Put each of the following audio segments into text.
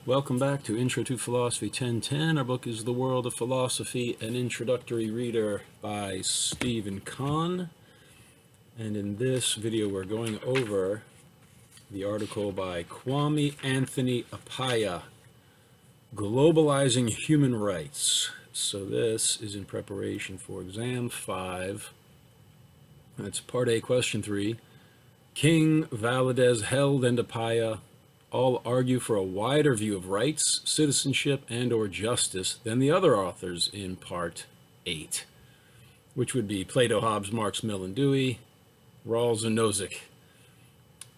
Welcome back to Intro to Philosophy 1010. Our book is The World of Philosophy, an introductory reader by Stephen Kahn. And in this video, we're going over the article by Kwame Anthony Appiah, Globalizing Human Rights. So this is in preparation for Exam 5. That's Part A, Question 3. King, Valadez, Held, and Appiah all argue for a wider view of rights, citizenship, and/or justice than the other authors in Part 8, which would be Plato, Hobbes, Marx, Mill, and Dewey, Rawls, and Nozick.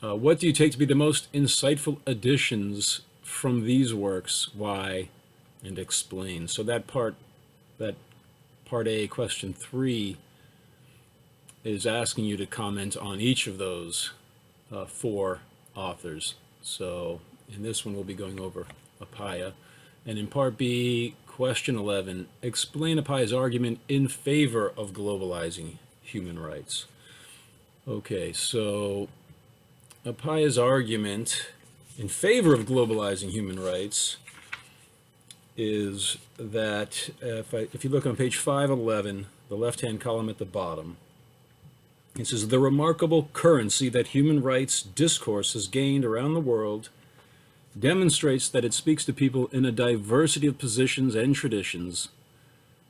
What do you take to be the most insightful additions from these works? Why? And explain. So that part A, Question 3, is asking you to comment on each of those four authors. So in this one, we'll be going over Appiah. And in Part B, Question 11, explain Appiah's argument in favor of globalizing human rights. Okay, so Appiah's argument in favor of globalizing human rights is that if you look on page 511, the left-hand column at the bottom, it says, the remarkable currency that human rights discourse has gained around the world demonstrates that it speaks to people in a diversity of positions and traditions.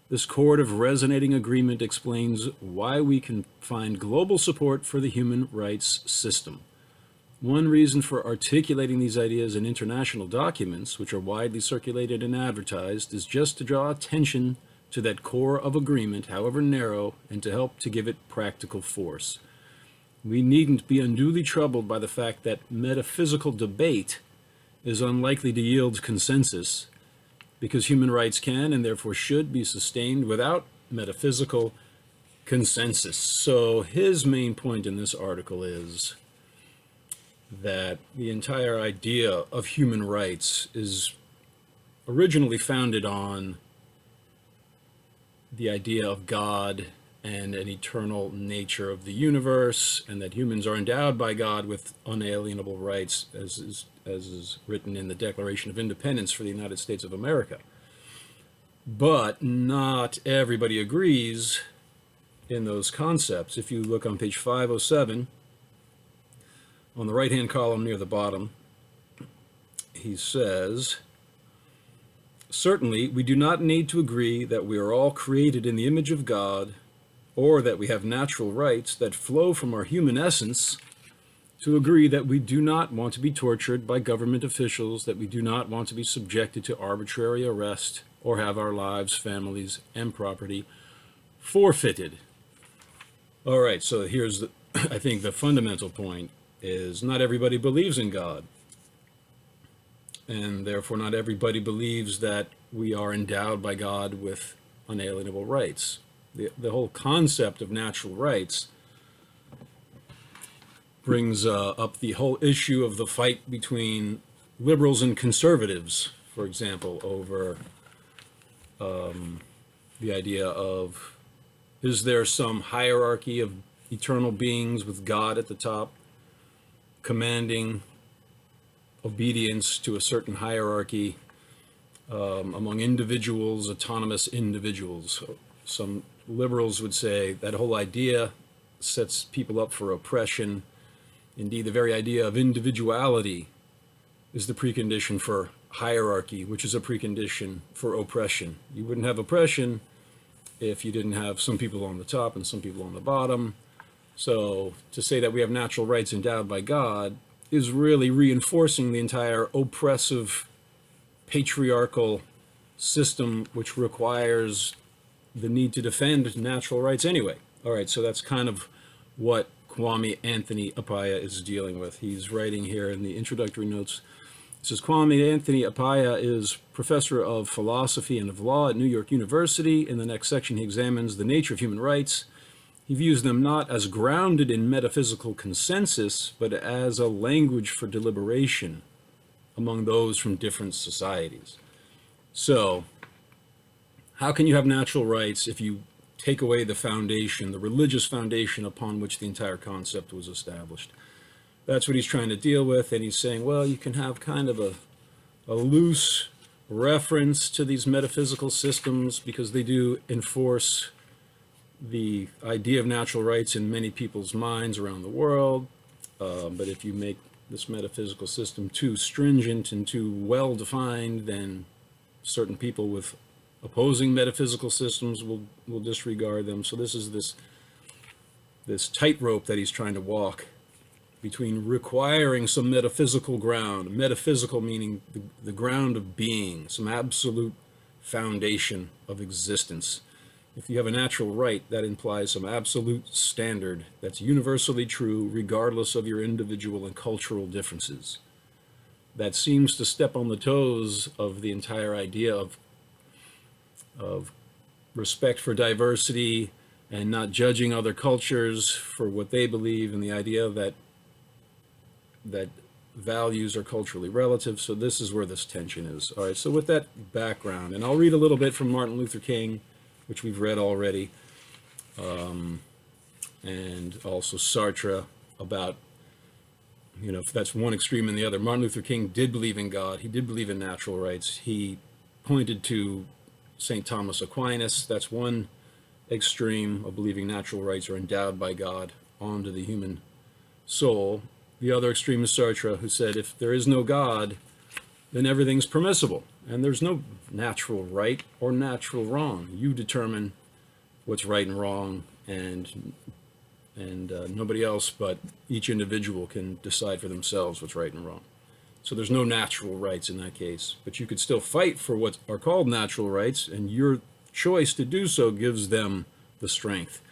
This chord of resonating agreement explains why we can find global support for the human rights system. One reason for articulating these ideas in international documents, which are widely circulated and advertised, is just to draw attention to that core of agreement, however narrow, and to help to give it practical force. We needn't be unduly troubled by the fact that metaphysical debate is unlikely to yield consensus, because human rights can and therefore should be sustained without metaphysical consensus. So his main point in this article is that the entire idea of human rights is originally founded on the idea of God and an eternal nature of the universe, and that humans are endowed by God with unalienable rights, as is written in the Declaration of Independence for the United States of America. But not everybody agrees in those concepts. If you look on page 507, on the right-hand column near the bottom, he says, certainly, we do not need to agree that we are all created in the image of God, or that we have natural rights that flow from our human essence, to agree that we do not want to be tortured by government officials, that we do not want to be subjected to arbitrary arrest, or have our lives, families, and property forfeited. All right, so here's, I think, the fundamental point is not everybody believes in God. And therefore, not everybody believes that we are endowed by God with unalienable rights. The whole concept of natural rights brings up the whole issue of the fight between liberals and conservatives, for example, over the idea of, is there some hierarchy of eternal beings with God at the top, commanding obedience to a certain hierarchy among individuals, autonomous individuals. Some liberals would say that whole idea sets people up for oppression. Indeed, the very idea of individuality is the precondition for hierarchy, which is a precondition for oppression. You wouldn't have oppression if you didn't have some people on the top and some people on the bottom. So to say that we have natural rights endowed by God is really reinforcing the entire oppressive patriarchal system, which requires the need to defend natural rights anyway. All right, so that's kind of what Kwame Anthony Appiah is dealing with. He's writing here in the introductory notes. It says, Kwame Anthony Appiah is professor of philosophy and of law at New York University. In the next section, he examines the nature of human rights. He views them not as grounded in metaphysical consensus, but as a language for deliberation among those from different societies. So, how can you have natural rights if you take away the foundation, the religious foundation upon which the entire concept was established? That's what he's trying to deal with, and he's saying, well, you can have kind of a a loose reference to these metaphysical systems because they do enforce the idea of natural rights in many people's minds around the world. But if you make this metaphysical system too stringent and too well defined, then certain people with opposing metaphysical systems will disregard them. So this is this tightrope that he's trying to walk between requiring some metaphysical ground, metaphysical meaning the ground of being, some absolute foundation of existence. If you have a natural right, that implies some absolute standard that's universally true regardless of your individual and cultural differences. That seems to step on the toes of the entire idea of respect for diversity and not judging other cultures for what they believe, and the idea that values are culturally relative. So this is where this tension is. All right, so with that background, and I'll read a little bit from Martin Luther King, which we've read already, and also Sartre about, if that's one extreme and the other. Martin Luther King did believe in God. He did believe in natural rights. He pointed to St. Thomas Aquinas. That's one extreme of believing natural rights are endowed by God onto the human soul. The other extreme is Sartre, who said if there is no God, then everything's permissible. And there's no natural right or natural wrong. You determine what's right and wrong, and nobody else but each individual can decide for themselves what's right and wrong. So there's no natural rights in that case. But you could still fight for what are called natural rights, and your choice to do so gives them the strength.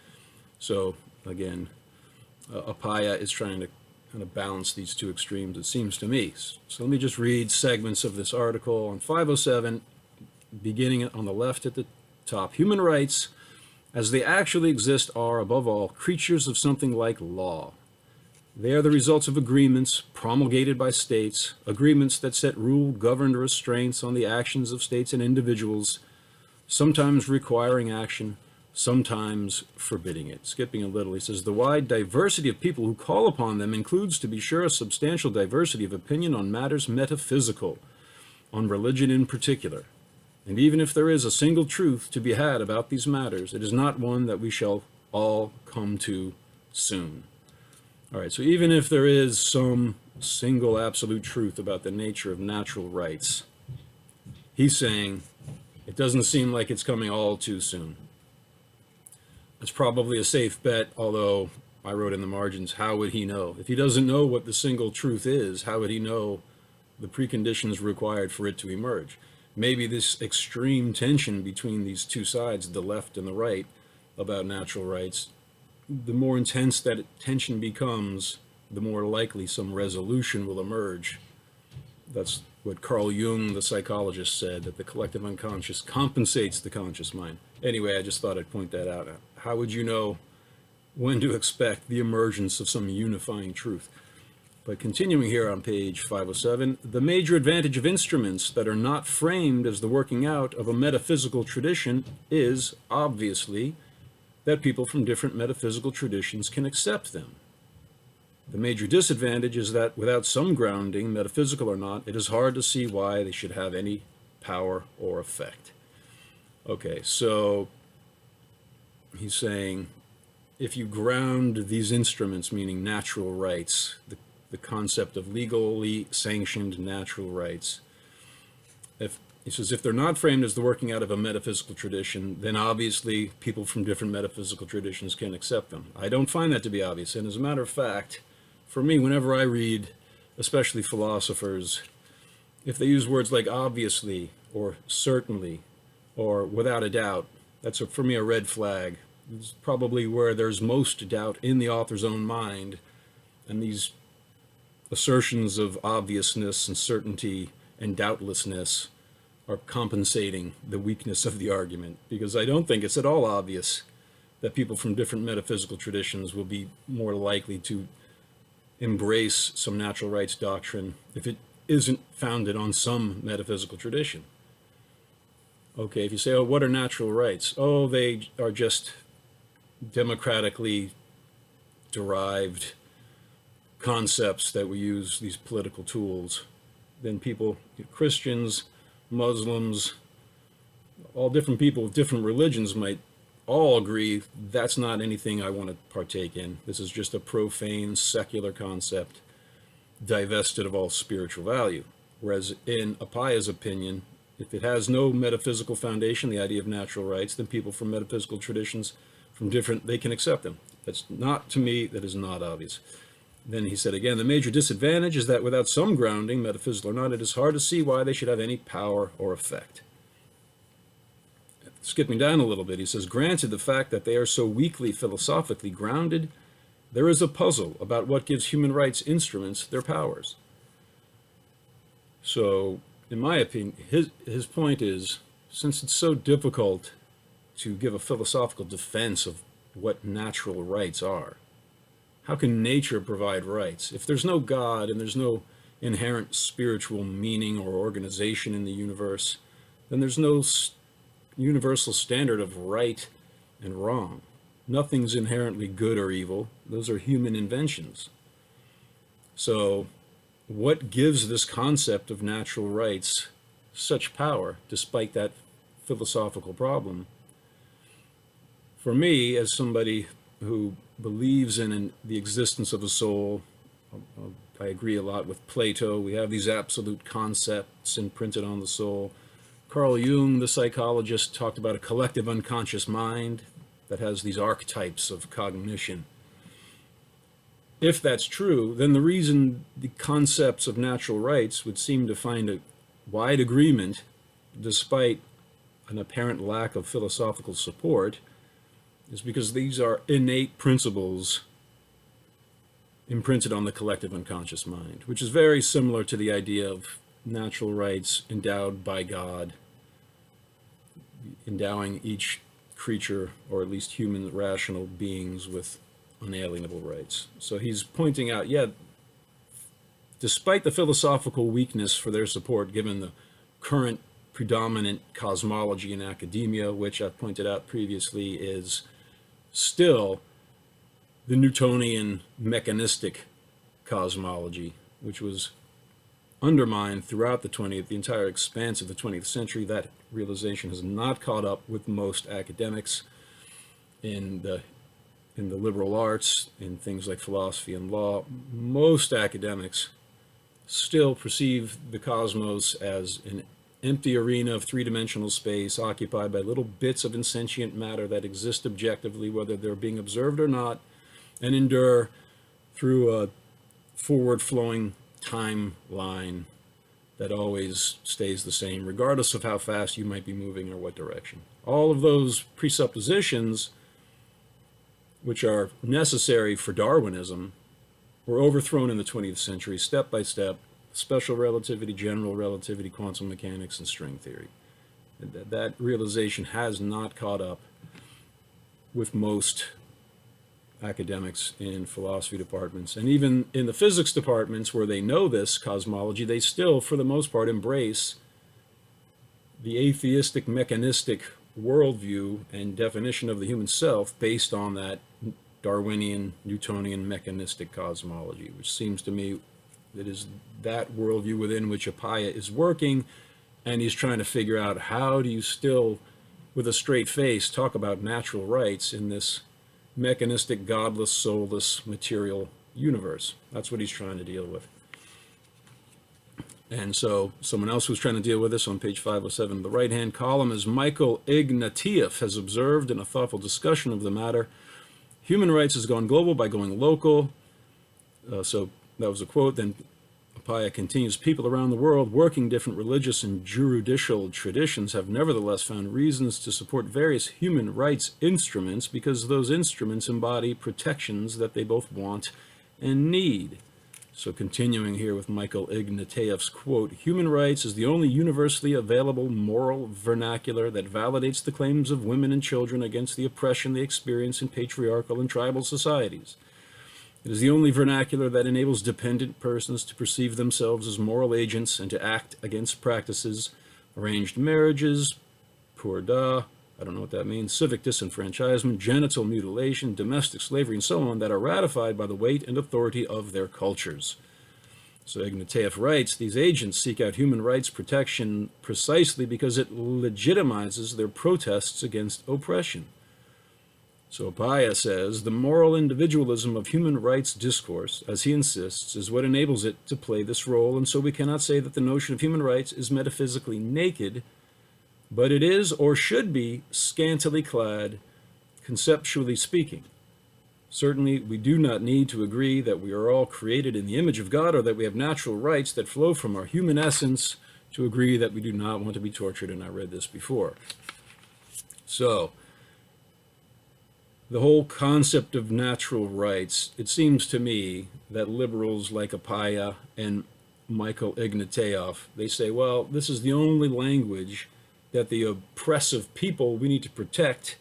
So again, Appiah is trying to kind of balance these two extremes, it seems to me. So let me just read segments of this article on 507, beginning on the left at the top. Human rights, as they actually exist, are, above all, creatures of something like law. They are the results of agreements promulgated by states, agreements that set rule, governed restraints on the actions of states and individuals, sometimes requiring action, sometimes forbidding it. Skipping a little, he says, the wide diversity of people who call upon them includes, to be sure, a substantial diversity of opinion on matters metaphysical, on religion in particular. And even if there is a single truth to be had about these matters, it is not one that we shall all come to soon. All right, so even if there is some single absolute truth about the nature of natural rights, he's saying it doesn't seem like it's coming all too soon. It's probably a safe bet, although I wrote in the margins, how would he know? If he doesn't know what the single truth is, how would he know the preconditions required for it to emerge? Maybe this extreme tension between these two sides, the left and the right, about natural rights, the more intense that tension becomes, the more likely some resolution will emerge. That's what Carl Jung, the psychologist, said, that the collective unconscious compensates the conscious mind. Anyway, I just thought I'd point that out. How would you know when to expect the emergence of some unifying truth? But continuing here on page 507, the major advantage of instruments that are not framed as the working out of a metaphysical tradition is, obviously, that people from different metaphysical traditions can accept them. The major disadvantage is that without some grounding, metaphysical or not, it is hard to see why they should have any power or effect. Okay, so he's saying if you ground these instruments, meaning natural rights, the concept of legally sanctioned natural rights, he says if they're not framed as the working out of a metaphysical tradition, then obviously people from different metaphysical traditions can accept them. I don't find that to be obvious, and as a matter of fact, for me, whenever I read, especially philosophers, if they use words like obviously or certainly or without a doubt, that's for me a red flag. It's probably where there's most doubt in the author's own mind, and these assertions of obviousness and certainty and doubtlessness are compensating the weakness of the argument, because I don't think it's at all obvious that people from different metaphysical traditions will be more likely to embrace some natural rights doctrine if it isn't founded on some metaphysical tradition. Okay, if you say, oh, what are natural rights? Oh, they are just democratically derived concepts that we use, these political tools, then people, Christians, Muslims, all different people with different religions might all agree that's not anything I want to partake in. This is just a profane, secular concept divested of all spiritual value. Whereas in Appiah's opinion, if it has no metaphysical foundation, the idea of natural rights, then people from metaphysical traditions from different, they can accept them. That's not, to me, that is not obvious. Then he said again, the major disadvantage is that without some grounding, metaphysical or not, it is hard to see why they should have any power or effect. Skipping down a little bit, he says, granted the fact that they are so weakly philosophically grounded, there is a puzzle about what gives human rights instruments their powers. So, in my opinion, his point is, since it's so difficult to give a philosophical defense of what natural rights are, how can nature provide rights? If there's no God and there's no inherent spiritual meaning or organization in the universe, then there's no universal standard of right and wrong. Nothing's inherently good or evil. Those are human inventions. So what gives this concept of natural rights such power, despite that philosophical problem? For me, as somebody who believes in the existence of a soul, I agree a lot with Plato. We have these absolute concepts imprinted on the soul. Carl Jung, the psychologist, talked about a collective unconscious mind that has these archetypes of cognition. If that's true, then the reason the concepts of natural rights would seem to find a wide agreement, despite an apparent lack of philosophical support, is because these are innate principles imprinted on the collective unconscious mind, which is very similar to the idea of natural rights endowed by God, endowing each creature, or at least human rational beings, with unalienable rights. So he's pointing out, yeah, despite the philosophical weakness for their support, given the current predominant cosmology in academia, which I've pointed out previously is still the Newtonian mechanistic cosmology, which was undermined throughout the entire expanse of the 20th century. That realization has not caught up with most academics in the liberal arts, in things like philosophy and law. Most academics still perceive the cosmos as an empty arena of three-dimensional space occupied by little bits of insentient matter that exist objectively, whether they're being observed or not, and endure through a forward-flowing timeline that always stays the same, regardless of how fast you might be moving or what direction. All of those presuppositions, which are necessary for Darwinism, were overthrown in the 20th century, step by step: special relativity, general relativity, quantum mechanics, and string theory. That realization has not caught up with most academics in philosophy departments. And even in the physics departments, where they know this cosmology, they still, for the most part, embrace the atheistic, mechanistic worldview and definition of the human self based on that Darwinian, Newtonian, mechanistic cosmology, which seems to me that is that worldview within which Appiah is working, and he's trying to figure out, how do you still, with a straight face, talk about natural rights in this mechanistic, godless, soulless, material universe? That's what he's trying to deal with. And so someone else who's trying to deal with this on page 507 of the right-hand column is Michael Ignatieff has observed in a thoughtful discussion of the matter, human rights has gone global by going local. So that was a quote. Then Appiah continues, people around the world working different religious and juridical traditions have nevertheless found reasons to support various human rights instruments because those instruments embody protections that they both want and need. So continuing here with Michael Ignatieff's quote, human rights is the only universally available moral vernacular that validates the claims of women and children against the oppression they experience in patriarchal and tribal societies. It is the only vernacular that enables dependent persons to perceive themselves as moral agents and to act against practices, arranged marriages, purdah, I don't know what that means, civic disenfranchisement, genital mutilation, domestic slavery, and so on, that are ratified by the weight and authority of their cultures. So Ignatieff writes, these agents seek out human rights protection precisely because it legitimizes their protests against oppression. So Appiah says, the moral individualism of human rights discourse, as he insists, is what enables it to play this role, and so we cannot say that the notion of human rights is metaphysically naked, but it is, or should be, scantily clad, conceptually speaking. Certainly, we do not need to agree that we are all created in the image of God or that we have natural rights that flow from our human essence to agree that we do not want to be tortured, and I read this before. So, the whole concept of natural rights, it seems to me that liberals like Appiah and Michael Ignatieff, they say, well, this is the only language that the oppressive people we need to protect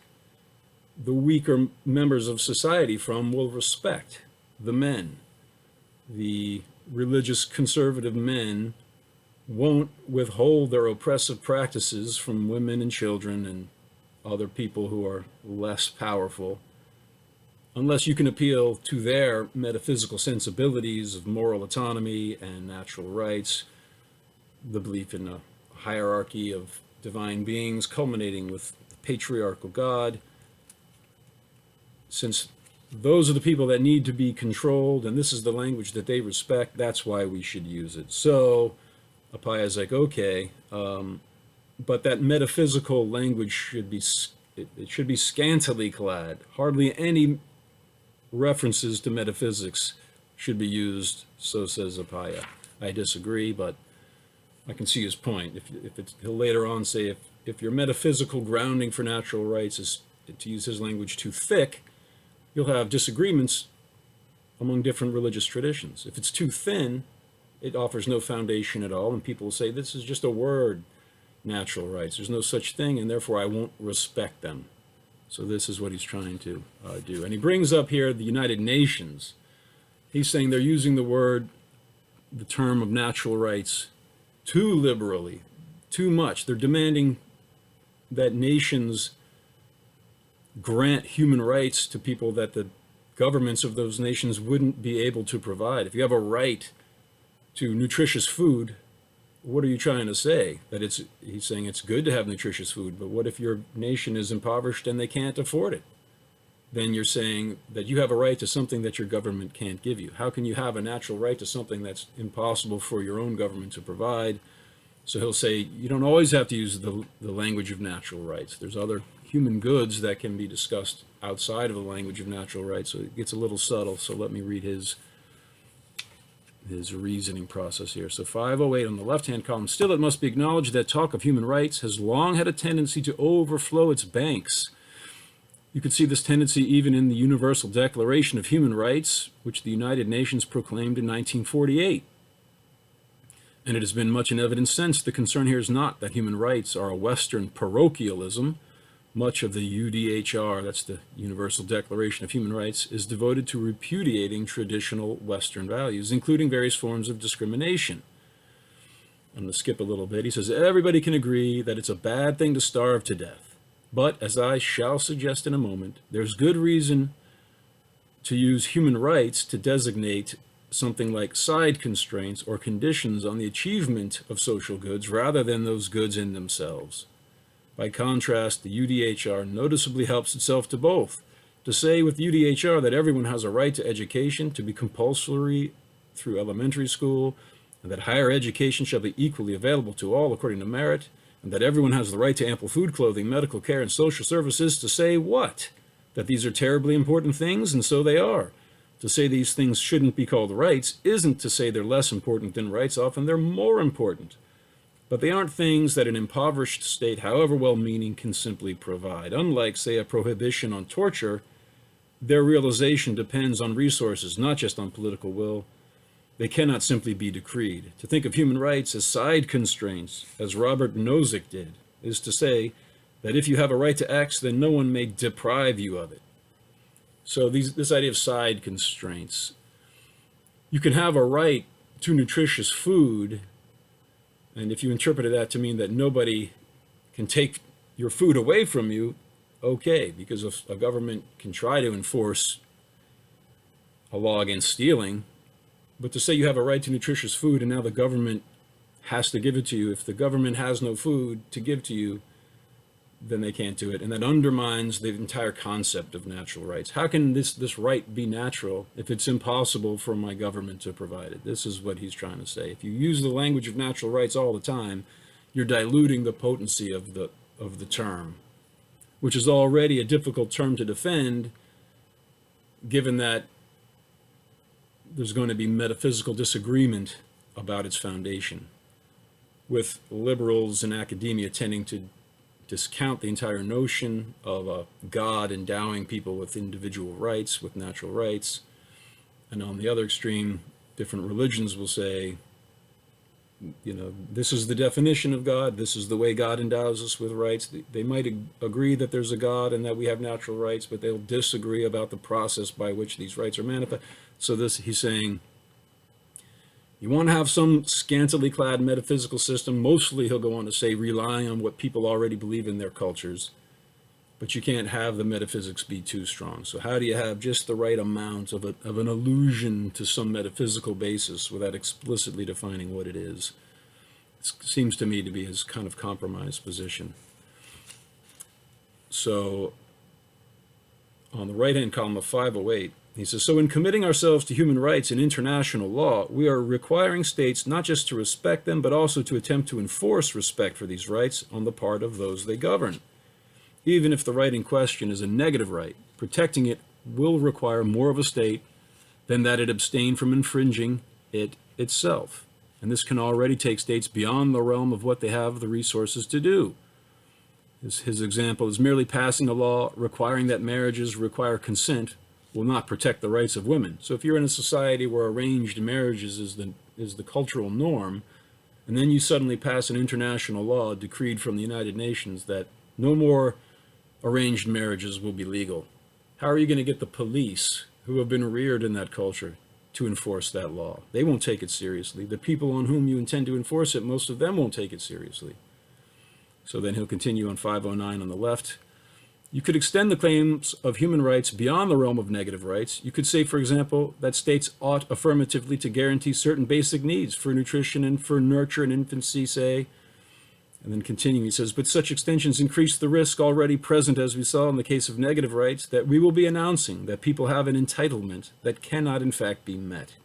the weaker members of society from will respect. The men, the religious conservative men, won't withhold their oppressive practices from women and children and other people who are less powerful, unless you can appeal to their metaphysical sensibilities of moral autonomy and natural rights, the belief in a hierarchy of divine beings culminating with the patriarchal God. Since those are the people that need to be controlled, and this is the language that they respect, that's why we should use it. So Appiah is like, okay, but that metaphysical language should be, it should be scantily clad. Hardly any references to metaphysics should be used, so says Appiah. I disagree, but I can see his point. He'll later on say, if your metaphysical grounding for natural rights is, to use his language, too thick, you'll have disagreements among different religious traditions. If it's too thin, it offers no foundation at all, and people will say, this is just a word, natural rights. There's no such thing, and therefore I won't respect them. So this is what he's trying to do. And he brings up here the United Nations. He's saying they're using the term of natural rights too liberally, too much. They're demanding that nations grant human rights to people that the governments of those nations wouldn't be able to provide. If you have a right to nutritious food, what are you trying to say? That he's saying it's good to have nutritious food, but what if your nation is impoverished and they can't afford it? Then you're saying that you have a right to something that your government can't give you. How can you have a natural right to something that's impossible for your own government to provide? So he'll say, you don't always have to use the language of natural rights. There's other human goods that can be discussed outside of the language of natural rights. So it gets a little subtle. So let me read his reasoning process here. So 508 on the left-hand column, still it must be acknowledged that talk of human rights has long had a tendency to overflow its banks. You could see this tendency even in the Universal Declaration of Human Rights, which the United Nations proclaimed in 1948. And it has been much in evidence since. The concern here is not that human rights are a Western parochialism. Much of the UDHR, that's the Universal Declaration of Human Rights, is devoted to repudiating traditional Western values, including various forms of discrimination. I'm going to skip a little bit. He says, everybody can agree that it's a bad thing to starve to death. But, as I shall suggest in a moment, there's good reason to use human rights to designate something like side constraints or conditions on the achievement of social goods rather than those goods in themselves. By contrast, the UDHR noticeably helps itself to both. To say with UDHR that everyone has a right to education to be compulsory through elementary school, and that higher education shall be equally available to all according to merit, and that everyone has the right to ample food, clothing, medical care, and social services, to say what? That these are terribly important things, and so they are. To say these things shouldn't be called rights isn't to say they're less important than rights. Often they're more important. But they aren't things that an impoverished state, however well-meaning, can simply provide. Unlike, say, a prohibition on torture, their realization depends on resources, not just on political will. They cannot simply be decreed. To think of human rights as side constraints, as Robert Nozick did, is to say that if you have a right to X, then no one may deprive you of it. So this idea of side constraints, you can have a right to nutritious food, and if you interpreted that to mean that nobody can take your food away from you, okay, because if a government can try to enforce a law against stealing, But to say you have a right to nutritious food and now the government has to give it to you, if the government has no food to give to you, then they can't do it. And that undermines the entire concept of natural rights. How can this right be natural if it's impossible for my government to provide it? This is what he's trying to say. If you use the language of natural rights all the time, you're diluting the potency of the term, which is already a difficult term to defend, given that there's going to be metaphysical disagreement about its foundation, with liberals in academia tending to discount the entire notion of a God endowing people with individual rights, with natural rights. And on the other extreme, different religions will say, you know, this is the definition of God, this is the way God endows us with rights. They might agree that there's a God and that we have natural rights, but they'll disagree about the process by which these rights are manifest. So this, he's saying, you want to have some scantily clad metaphysical system, mostly, he'll go on to say, relying on what people already believe in their cultures, but you can't have the metaphysics be too strong. So how do you have just the right amount of an allusion to some metaphysical basis without explicitly defining what it is? It seems to me to be his kind of compromised position. So on the right-hand column of 508, he says, so in committing ourselves to human rights and international law, we are requiring states not just to respect them, but also to attempt to enforce respect for these rights on the part of those they govern. Even if the right in question is a negative right, protecting it will require more of a state than that it abstain from infringing it itself. And this can already take states beyond the realm of what they have the resources to do. His example is merely passing a law requiring that marriages require consent will not protect the rights of women. So if you're in a society where arranged marriages is the cultural norm, and then you suddenly pass an international law decreed from the United Nations that no more arranged marriages will be legal, how are you going to get the police, who have been reared in that culture, to enforce that law? They won't take it seriously. The people on whom you intend to enforce it, most of them won't take it seriously. So then he'll continue on 509 on the left. You could extend the claims of human rights beyond the realm of negative rights. You could say, for example, that states ought affirmatively to guarantee certain basic needs for nutrition and for nurture in infancy, say. And then continuing, he says, but such extensions increase the risk already present, as we saw in the case of negative rights, that we will be announcing that people have an entitlement that cannot in fact be met,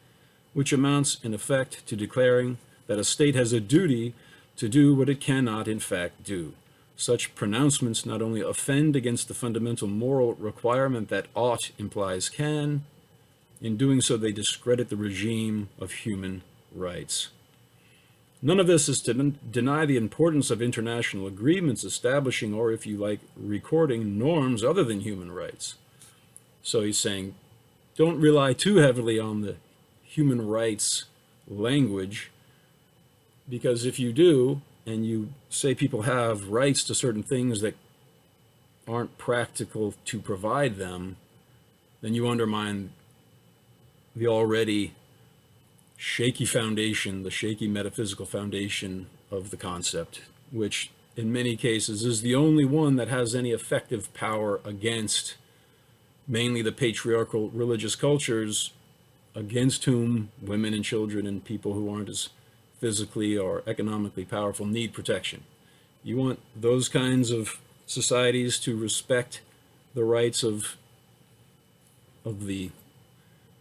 which amounts in effect to declaring that a state has a duty to do what it cannot in fact do. Such pronouncements not only offend against the fundamental moral requirement that ought implies can, in doing so they discredit the regime of human rights. None of this is to deny the importance of international agreements establishing, or if you like, recording norms other than human rights. So he's saying, don't rely too heavily on the human rights language, because if you do, and you say people have rights to certain things that aren't practical to provide them, then you undermine the already shaky foundation, the shaky metaphysical foundation of the concept, which in many cases is the only one that has any effective power against mainly the patriarchal religious cultures against whom women and children and people who aren't as physically or economically powerful need protection. You want those kinds of societies to respect the rights of the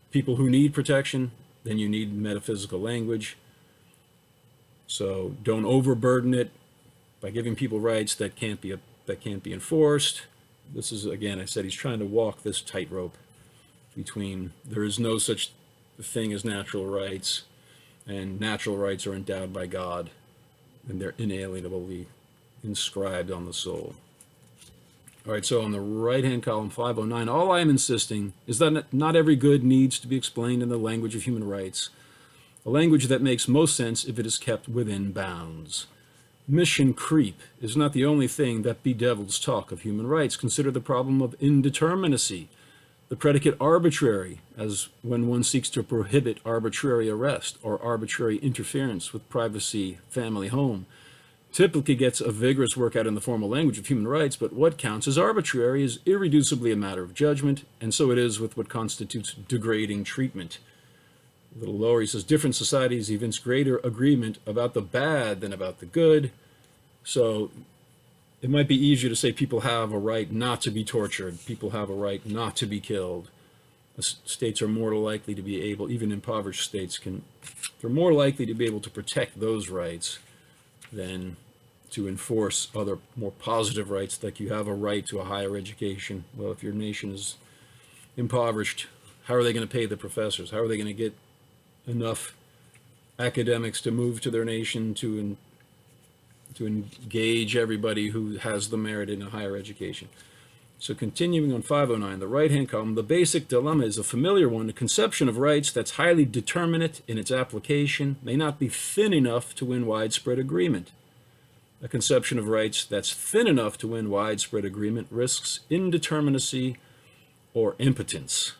people who need protection, then you need metaphysical language. So don't overburden it by giving people rights that can't be enforced. This is, again, I said he's trying to walk this tightrope between there is no such thing as natural rights, and natural rights are endowed by God, and they're inalienably inscribed on the soul. All right, so on the right-hand column, 509, all I am insisting is that not every good needs to be explained in the language of human rights, a language that makes most sense if it is kept within bounds. Mission creep is not the only thing that bedevils talk of human rights. Consider the problem of indeterminacy, the predicate arbitrary, as when one seeks to prohibit arbitrary arrest or arbitrary interference with privacy, family, home. Typically gets a vigorous workout in the formal language of human rights, but what counts as arbitrary is irreducibly a matter of judgment, and so it is with what constitutes degrading treatment. A little lower, he says, different societies evince greater agreement about the bad than about the good. So it might be easier to say people have a right not to be tortured. People have a right not to be killed. States are more likely to be able, even impoverished states they're more likely to be able to protect those rights than to enforce other more positive rights, like you have a right to a higher education. Well, if your nation is impoverished, how are they going to pay the professors? How are they going to get enough academics to move to their nation to engage everybody who has the merit in a higher education? So continuing on 509, the right-hand column, the basic dilemma is a familiar one. A conception of rights that's highly determinate in its application may not be thin enough to win widespread agreement. A conception of rights that's thin enough to win widespread agreement risks indeterminacy or impotence.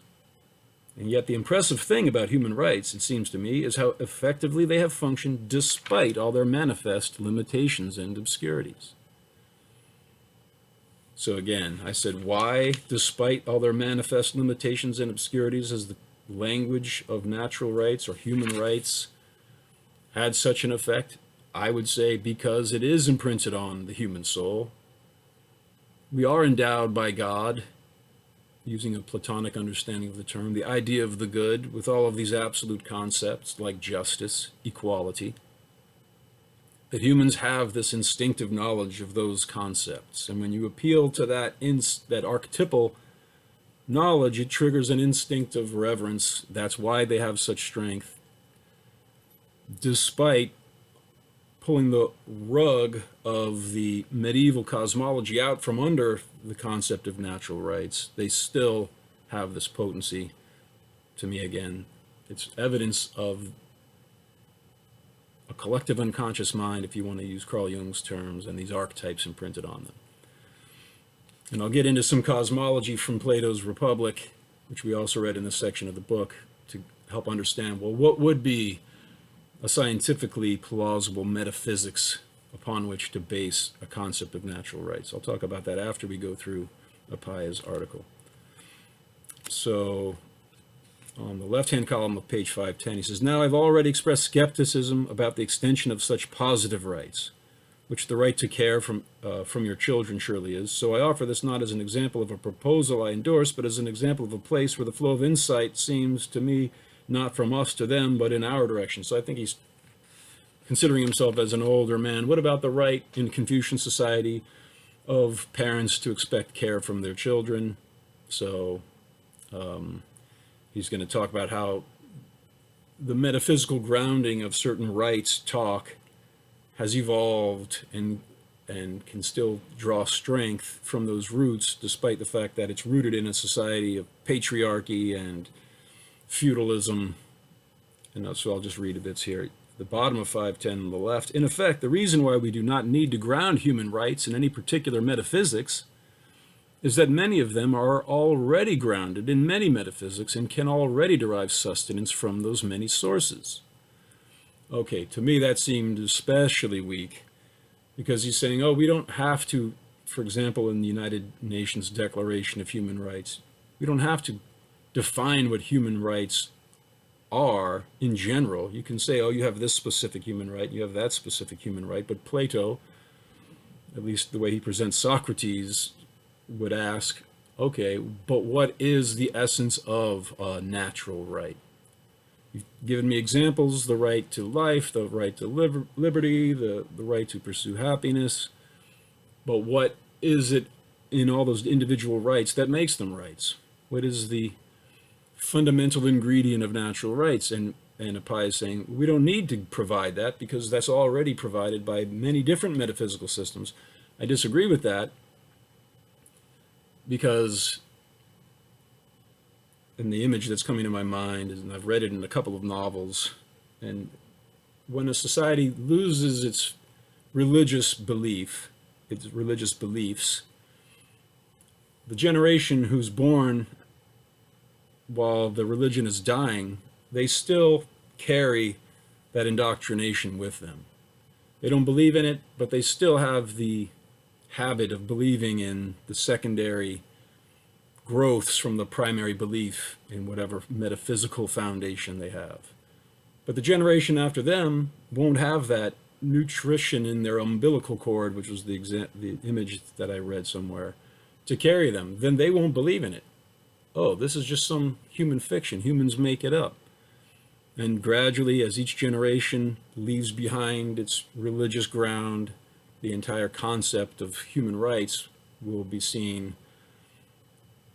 And yet the impressive thing about human rights, it seems to me, is how effectively they have functioned despite all their manifest limitations and obscurities. So again, I said, why, despite all their manifest limitations and obscurities, has the language of natural rights or human rights had such an effect? I would say because it is imprinted on the human soul. We are endowed by God, using a Platonic understanding of the term, the idea of the good with all of these absolute concepts like justice, equality. That humans have this instinctive knowledge of those concepts. And when you appeal to that archetypal knowledge, it triggers an instinct of reverence. That's why they have such strength, despite pulling the rug of the medieval cosmology out from under the concept of natural rights. They still have this potency. To me, again, it's evidence of a collective unconscious mind, if you want to use Carl Jung's terms, and these archetypes imprinted on them. And I'll get into some cosmology from Plato's Republic, which we also read in this section of the book, to help understand, well, what would be a scientifically plausible metaphysics upon which to base a concept of natural rights. I'll talk about that after we go through Appiah's article. So on the left-hand column of page 510, he says, now I've already expressed skepticism about the extension of such positive rights, which the right to care from your children surely is. So I offer this not as an example of a proposal I endorse, but as an example of a place where the flow of insight seems to me not from us to them, but in our direction. So I think he's considering himself as an older man. What about the right in Confucian society of parents to expect care from their children? So he's going to talk about how the metaphysical grounding of certain rights talk has evolved and can still draw strength from those roots, despite the fact that it's rooted in a society of patriarchy and feudalism. And so I'll just read a bit here. The bottom of 510 on the left. In effect, the reason why we do not need to ground human rights in any particular metaphysics is that many of them are already grounded in many metaphysics and can already derive sustenance from those many sources. Okay, to me that seemed especially weak, because he's saying, oh, we don't have to, for example, in the United Nations Declaration of Human Rights, we don't have to define what human rights are in general. You can say, oh, you have this specific human right, you have that specific human right, but Plato, at least the way he presents Socrates, would ask, okay, but what is the essence of a natural right? You've given me examples, the right to life, the right to liberty, the right to pursue happiness, but what is it in all those individual rights that makes them rights? What is the fundamental ingredient of natural rights? And Appiah is saying, we don't need to provide that because that's already provided by many different metaphysical systems. I disagree with that, because in the image that's coming to my mind, and I've read it in a couple of novels, and when a society loses its religious belief, its religious beliefs, the generation who's born while the religion is dying, they still carry that indoctrination with them. They don't believe in it, but they still have the habit of believing in the secondary growths from the primary belief in whatever metaphysical foundation they have. But the generation after them won't have that nutrition in their umbilical cord, which was the image that I read somewhere, to carry them. Then they won't believe in it. Oh, this is just some human fiction. Humans make it up. And gradually, as each generation leaves behind its religious ground, the entire concept of human rights will be seen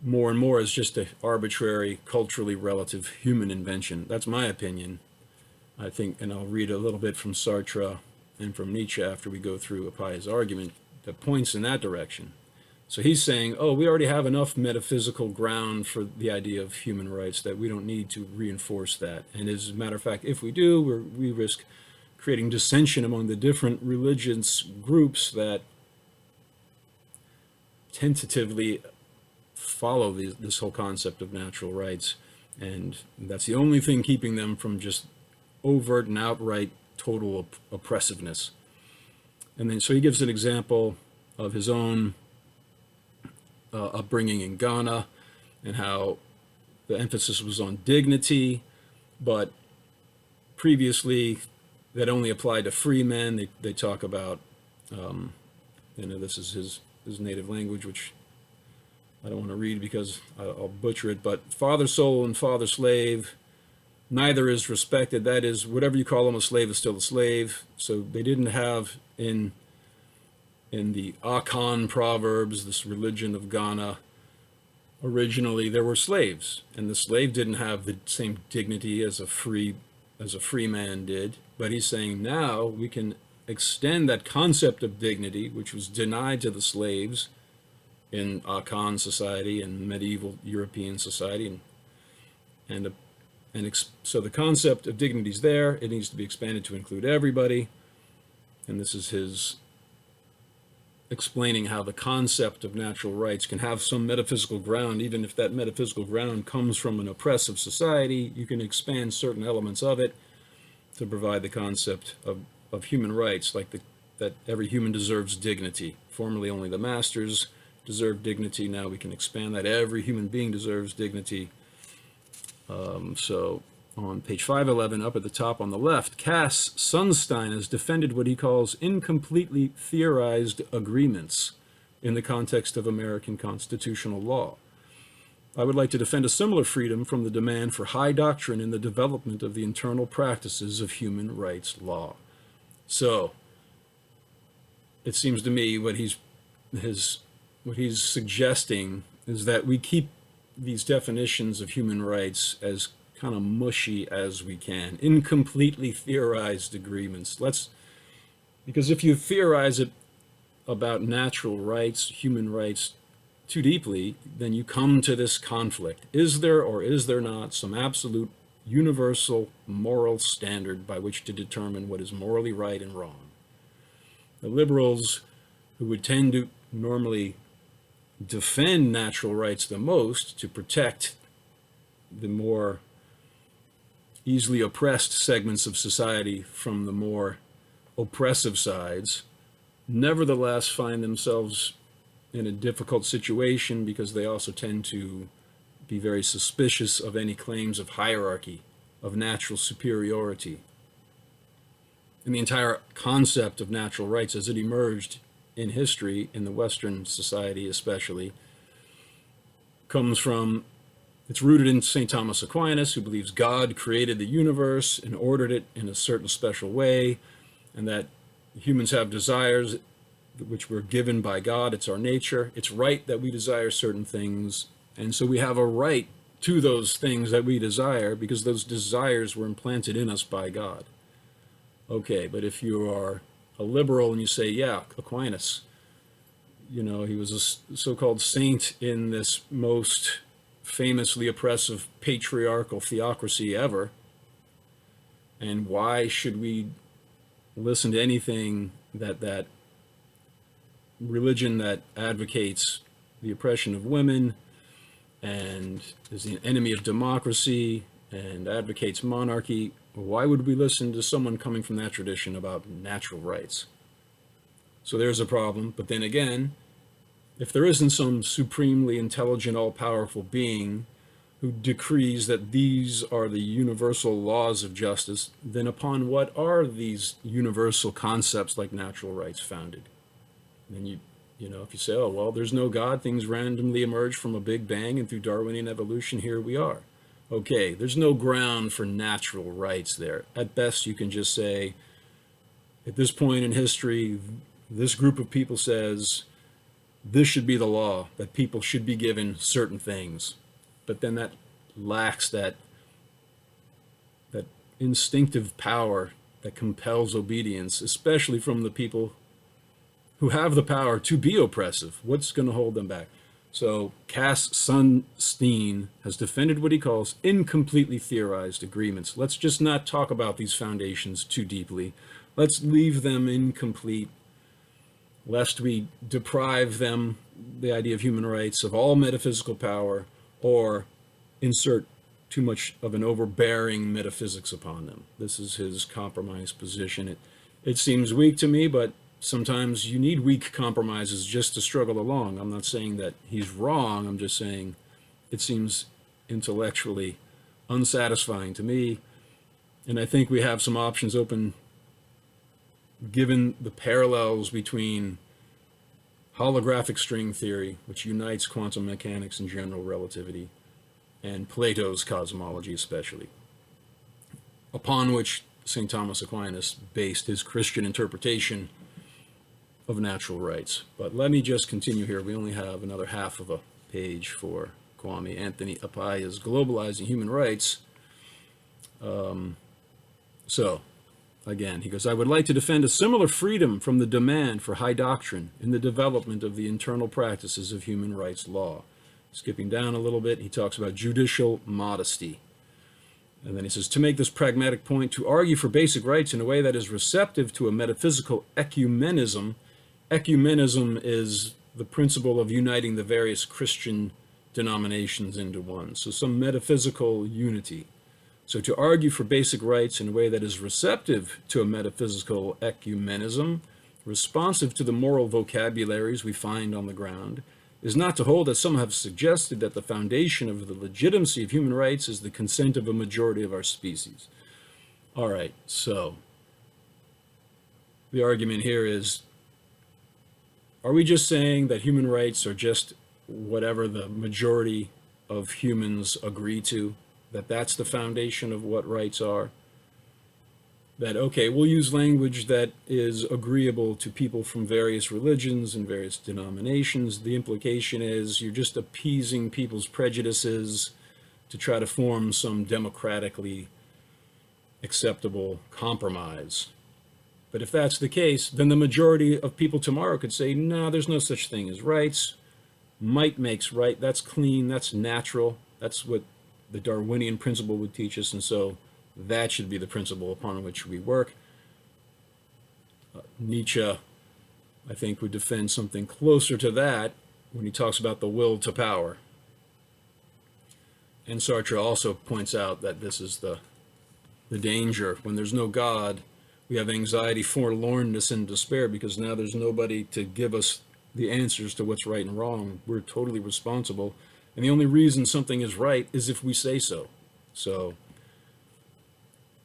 more and more as just an arbitrary, culturally relative human invention. That's my opinion. I think, and I'll read a little bit from Sartre and from Nietzsche after we go through Appiah's argument that points in that direction. So he's saying, oh, we already have enough metaphysical ground for the idea of human rights that we don't need to reinforce that. And as a matter of fact, if we do, we risk creating dissension among the different religious groups that tentatively follow this whole concept of natural rights. And that's the only thing keeping them from just overt and outright total oppressiveness. And then so he gives an example of his own upbringing in Ghana and how the emphasis was on dignity, but previously that only applied to free men. They talk about, this is his native language, which I don't want to read because I'll butcher it, but father soul and father slave, neither is respected. That is, whatever you call him a slave is still a slave. So they didn't have in the Akan proverbs, this religion of Ghana, originally there were slaves, and the slave didn't have the same dignity as a free man did. But he's saying now we can extend that concept of dignity, which was denied to the slaves in Akan society and medieval European society, so the concept of dignity is there. It needs to be expanded to include everybody, and this is his explaining how the concept of natural rights can have some metaphysical ground. Even if that metaphysical ground comes from an oppressive society, you can expand certain elements of it to provide the concept of human rights, like that every human deserves dignity. Formerly only the masters deserved dignity. Now we can expand that every human being deserves dignity. So on page 511, up at the top on the left, Cass Sunstein has defended what he calls incompletely theorized agreements in the context of American constitutional law. I would like to defend a similar freedom from the demand for high doctrine in the development of the internal practices of human rights law. So it seems to me what he's suggesting is that we keep these definitions of human rights as kind of mushy as we can, incompletely theorized agreements. Because if you theorize it about natural rights, human rights, too deeply, then you come to this conflict. Is there or is there not some absolute universal moral standard by which to determine what is morally right and wrong? The liberals, who would tend to normally defend natural rights the most to protect the more easily oppressed segments of society from the more oppressive sides, nevertheless find themselves in a difficult situation because they also tend to be very suspicious of any claims of hierarchy, of natural superiority. And the entire concept of natural rights as it emerged in history, in the Western society especially, it's rooted in St. Thomas Aquinas, who believes God created the universe and ordered it in a certain special way, and that humans have desires which were given by God. It's our nature. It's right that we desire certain things, and so we have a right to those things that we desire because those desires were implanted in us by God. Okay, but if you are a liberal and you say, yeah, Aquinas, he was a so-called saint in this most famously oppressive patriarchal theocracy ever, and why should we listen to anything that religion that advocates the oppression of women and is the enemy of democracy and advocates monarchy? Why would we listen to someone coming from that tradition about natural rights? So there's a problem. But then again, if there isn't some supremely intelligent, all-powerful being who decrees that these are the universal laws of justice, then upon what are these universal concepts like natural rights founded? And you know, if you say, oh, well, there's no God, things randomly emerge from a big bang, and through Darwinian evolution, here we are. Okay, there's no ground for natural rights there. At best, you can just say, at this point in history, this group of people says this should be the law, that people should be given certain things. But then that lacks that instinctive power that compels obedience, especially from the people who have the power to be oppressive. What's going to hold them back? So Cass Sunstein has defended what he calls incompletely theorized agreements. Let's just not talk about these foundations too deeply. Let's leave them incomplete, lest we deprive them, the idea of human rights, of all metaphysical power, or insert too much of an overbearing metaphysics upon them. This is his compromise position. It seems weak to me, but sometimes you need weak compromises just to struggle along. I'm not saying that he's wrong. I'm just saying it seems intellectually unsatisfying to me. And I think we have some options open given the parallels between holographic string theory, which unites quantum mechanics and general relativity, and Plato's cosmology especially, upon which St. Thomas Aquinas based his Christian interpretation of natural rights. But let me just continue here. We only have another half of a page for Kwame Anthony Appiah's Globalizing Human Rights. So, again, he goes, I would like to defend a similar freedom from the demand for high doctrine in the development of the internal practices of human rights law. Skipping down a little bit, he talks about judicial modesty. And then he says, to make this pragmatic point, to argue for basic rights in a way that is receptive to a metaphysical ecumenism. Ecumenism is the principle of uniting the various Christian denominations into one. So some metaphysical unity. So to argue for basic rights in a way that is receptive to a metaphysical ecumenism, responsive to the moral vocabularies we find on the ground, is not to hold, as some have suggested, that the foundation of the legitimacy of human rights is the consent of a majority of our species. All right, so the argument here is, are we just saying that human rights are just whatever the majority of humans agree to, that that's the foundation of what rights are? That, okay, we'll use language that is agreeable to people from various religions and various denominations. The implication is you're just appeasing people's prejudices to try to form some democratically acceptable compromise. But if that's the case, then the majority of people tomorrow could say, no, there's no such thing as rights. Might makes right. That's clean. That's natural. That's what the Darwinian principle would teach us. And so that should be the principle upon which we work. Nietzsche, I think, would defend something closer to that when he talks about the will to power. And Sartre also points out that this is the danger. When there's no God, we have anxiety, forlornness, and despair, because now there's nobody to give us the answers to what's right and wrong. We're totally responsible. And the only reason something is right is if we say so. So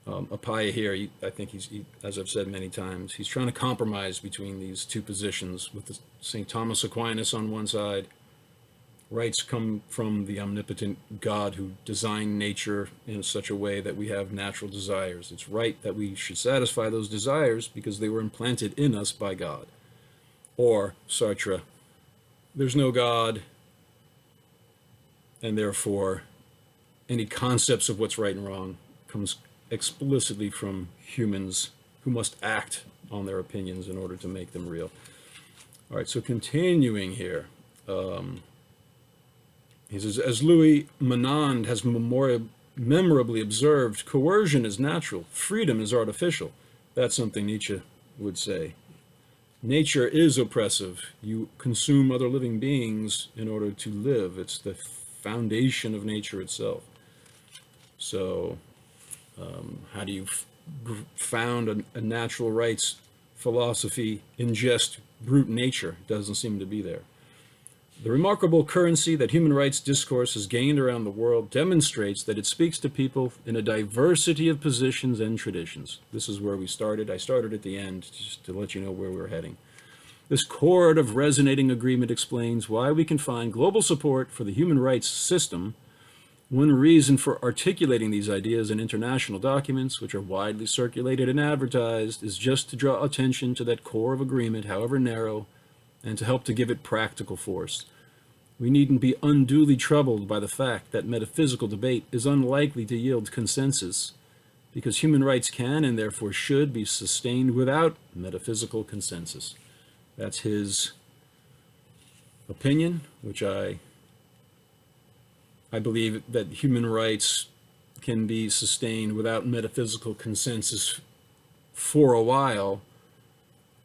Appiah here, I think he's, as I've said many times, he's trying to compromise between these two positions with St. Thomas Aquinas on one side. Rights come from the omnipotent God who designed nature in such a way that we have natural desires. It's right that we should satisfy those desires because they were implanted in us by God. Or Sartre, there's no God, and therefore any concepts of what's right and wrong comes explicitly from humans who must act on their opinions in order to make them real. All right, so continuing here, he says, as Louis Menand has memorably observed, coercion is natural, freedom is artificial. That's something Nietzsche would say. Nature is oppressive. You consume other living beings in order to live. It's the foundation of nature itself. So how do you found a natural rights philosophy in just brute nature? Doesn't seem to be there. The remarkable currency that human rights discourse has gained around the world demonstrates that it speaks to people in a diversity of positions and traditions. This is where we started. I started at the end just to let you know where we're heading. This chord of resonating agreement explains why we can find global support for the human rights system. One reason for articulating these ideas in international documents, which are widely circulated and advertised, is just to draw attention to that core of agreement, however narrow, and to help to give it practical force. We needn't be unduly troubled by the fact that metaphysical debate is unlikely to yield consensus, because human rights can and therefore should be sustained without metaphysical consensus. That's his opinion, which I believe that human rights can be sustained without metaphysical consensus for a while,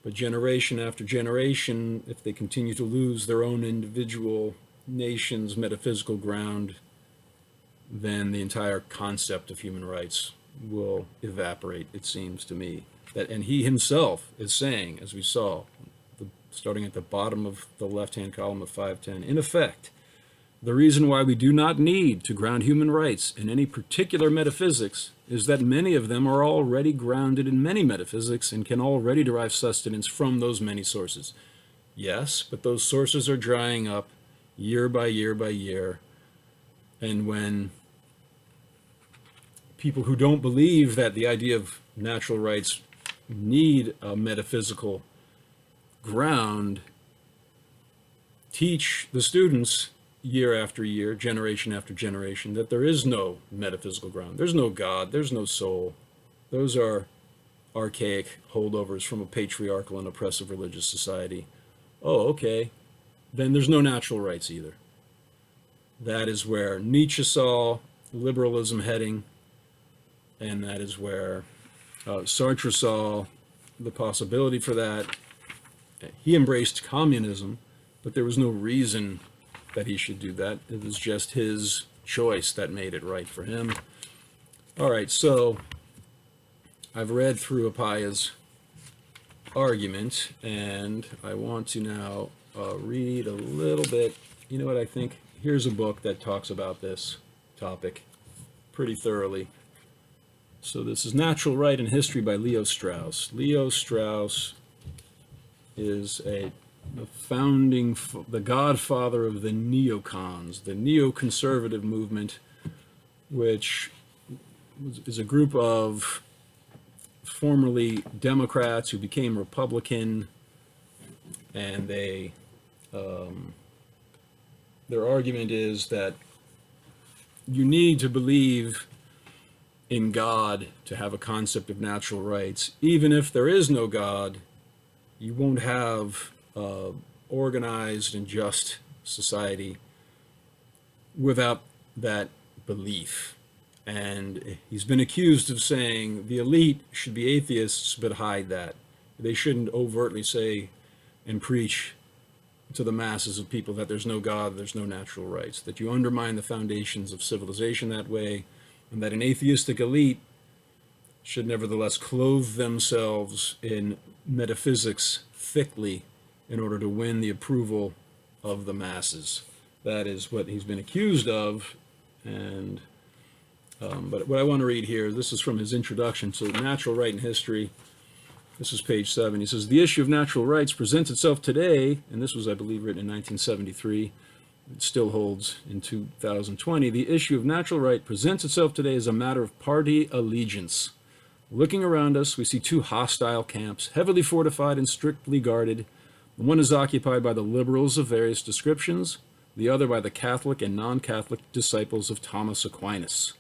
but generation after generation, if they continue to lose their own individual nation's metaphysical ground, then the entire concept of human rights will evaporate, it seems to me. And he himself is saying, as we saw, starting at the bottom of the left-hand column of 510, in effect, the reason why we do not need to ground human rights in any particular metaphysics is that many of them are already grounded in many metaphysics and can already derive sustenance from those many sources. Yes, but those sources are drying up year by year by year. And when people who don't believe that the idea of natural rights need a metaphysical ground teach the students year after year, generation after generation, that there is no metaphysical ground. There's no God, there's no soul. Those are archaic holdovers from a patriarchal and oppressive religious society. Oh, okay. Then there's no natural rights either. That is where Nietzsche saw liberalism heading, and that is where Sartre saw the possibility for that. He embraced communism, but there was no reason that he should do that. It was just his choice that made it right for him. All right, so I've read through Appiah's argument, and I want to now read a little bit. You know what I think? Here's a book that talks about this topic pretty thoroughly. So this is Natural Right and History by Leo Strauss. Leo Strauss is the godfather of the neocons, the neoconservative movement, which is a group of formerly Democrats who became Republican, and their argument is that you need to believe in God to have a concept of natural rights. Even if there is no God, you won't have organized and just society without that belief. And he's been accused of saying the elite should be atheists but hide that. They shouldn't overtly say and preach to the masses of people that there's no God, there's no natural rights, that you undermine the foundations of civilization that way, and that an atheistic elite should nevertheless clothe themselves in metaphysics thickly in order to win the approval of the masses. That is what he's been accused of. And but what I want to read here, this is from his introduction to Natural Right and History. This is page 7. He says, the issue of natural rights presents itself today, and this was, I believe, written in 1973. It still holds in 2020. The issue of natural right presents itself today as a matter of party allegiance. Looking around us, we see two hostile camps, heavily fortified and strictly guarded. The one is occupied by the liberals of various descriptions, the other by the Catholic and non-Catholic disciples of Thomas Aquinas.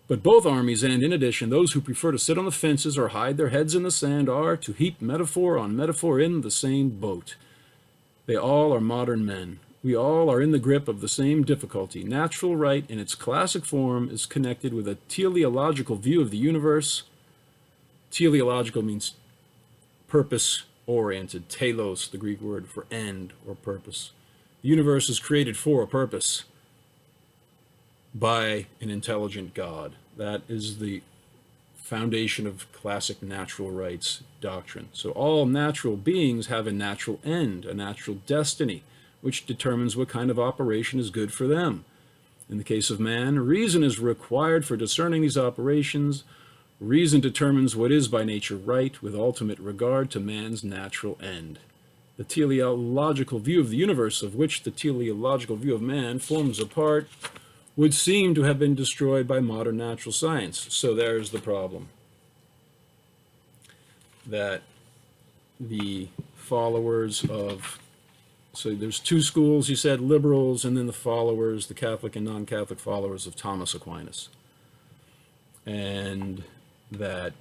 But both armies, and in addition, those who prefer to sit on the fences or hide their heads in the sand, are, to heap metaphor on metaphor, in the same boat. They all are modern men. We all are in the grip of the same difficulty. Natural right, in its classic form, is connected with a teleological view of the universe. Teleological means purpose-oriented. Telos, the Greek word for end or purpose. The universe is created for a purpose by an intelligent God. That is the foundation of classic natural rights doctrine. So all natural beings have a natural end, a natural destiny. which determines what kind of operation is good for them. In the case of man, reason is required for discerning these operations. Reason determines what is by nature right, with ultimate regard to man's natural end. The teleological view of the universe, of which the teleological view of man forms a part, would seem to have been destroyed by modern natural science. So there's the problem. That the followers of, so there's two schools, he said, liberals, and then the followers, the Catholic and non-Catholic followers of Thomas Aquinas. And that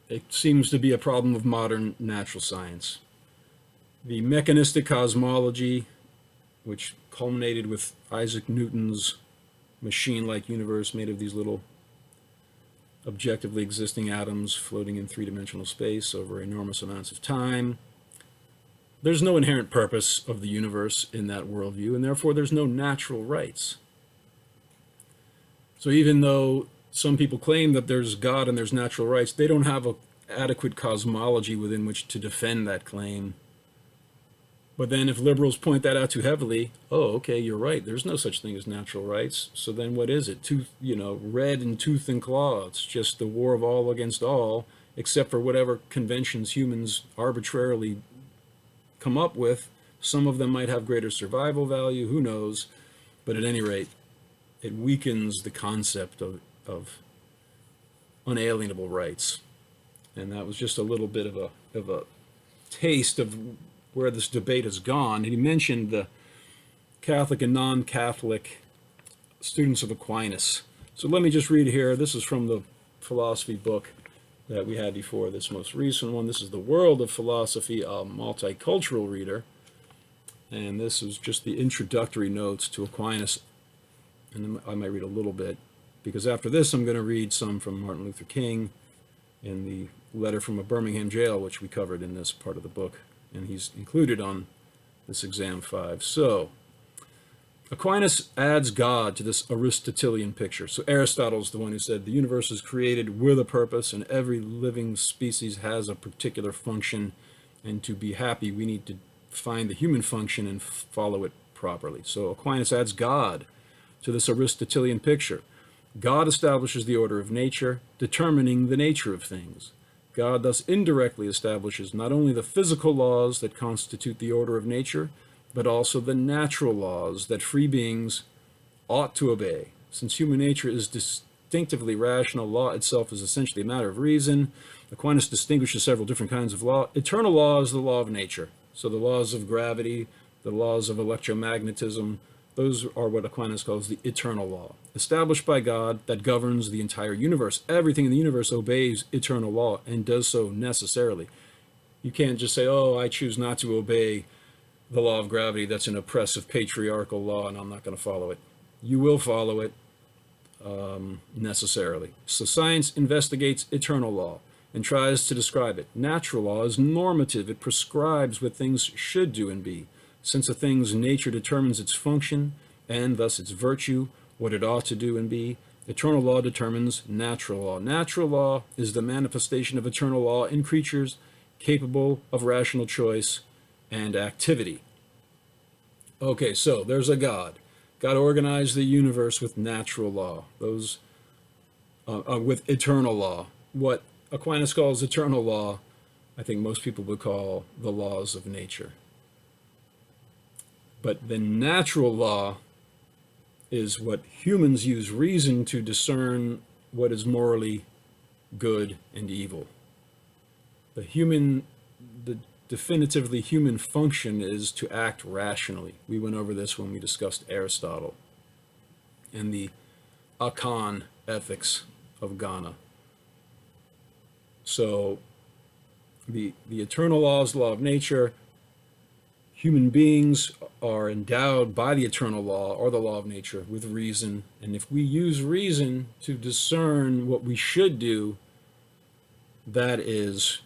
it seems to be a problem of modern natural science. The mechanistic cosmology, which culminated with Isaac Newton's machine-like universe made of these little objectively existing atoms floating in three-dimensional space over enormous amounts of time. There's no inherent purpose of the universe in that worldview, and therefore there's no natural rights. So even though some people claim that there's God and there's natural rights, they don't have an adequate cosmology within which to defend that claim. But then if liberals point that out too heavily, oh, okay, you're right, there's no such thing as natural rights. So then what is it? Red in tooth and claw. It's just the war of all against all, except for whatever conventions humans arbitrarily come up with. Some of them might have greater survival value, who knows? But at any rate, it weakens the concept of unalienable rights. And that was just a little bit of a taste of where this debate has gone. He mentioned the Catholic and non-Catholic students of Aquinas. So let me just read here. This is from the philosophy book that we had before, this most recent one. This is The World of Philosophy, a multicultural reader. And this is just the introductory notes to Aquinas. And I might read a little bit, because after this I'm going to read some from Martin Luther King in the letter from a Birmingham jail, which we covered in this part of the book. And he's included on this exam 5. So, Aquinas adds God to this Aristotelian picture. So Aristotle's the one who said the universe is created with a purpose and every living species has a particular function, and to be happy we need to find the human function and follow it properly. So Aquinas adds God to this Aristotelian picture. God establishes the order of nature, determining the nature of things. God thus indirectly establishes not only the physical laws that constitute the order of nature, but also the natural laws that free beings ought to obey. Since human nature is distinctively rational, law itself is essentially a matter of reason. Aquinas distinguishes several different kinds of law. Eternal law is the law of nature. So the laws of gravity, the laws of electromagnetism, those are what Aquinas calls the eternal law, established by God, that governs the entire universe. Everything in the universe obeys eternal law and does so necessarily. You can't just say, oh, I choose not to obey the law of gravity. That's an oppressive patriarchal law and I'm not going to follow it. You will follow it necessarily. So science investigates eternal law and tries to describe it. Natural law is normative. It prescribes what things should do and be. Since a thing's nature determines its function, and thus its virtue, what it ought to do and be, eternal law determines natural law. Natural law is the manifestation of eternal law in creatures capable of rational choice and activity. Okay, so there's a God. God organized the universe with natural law, those with eternal law. What Aquinas calls eternal law, I think most people would call the laws of nature. But the natural law is what humans use reason to discern what is morally good and evil. The definitively human function is to act rationally. We went over this when we discussed Aristotle and the Akan ethics of Ghana. So the eternal law is the law of nature. Human beings are endowed by the eternal law or the law of nature with reason. And if we use reason to discern what we should do, that is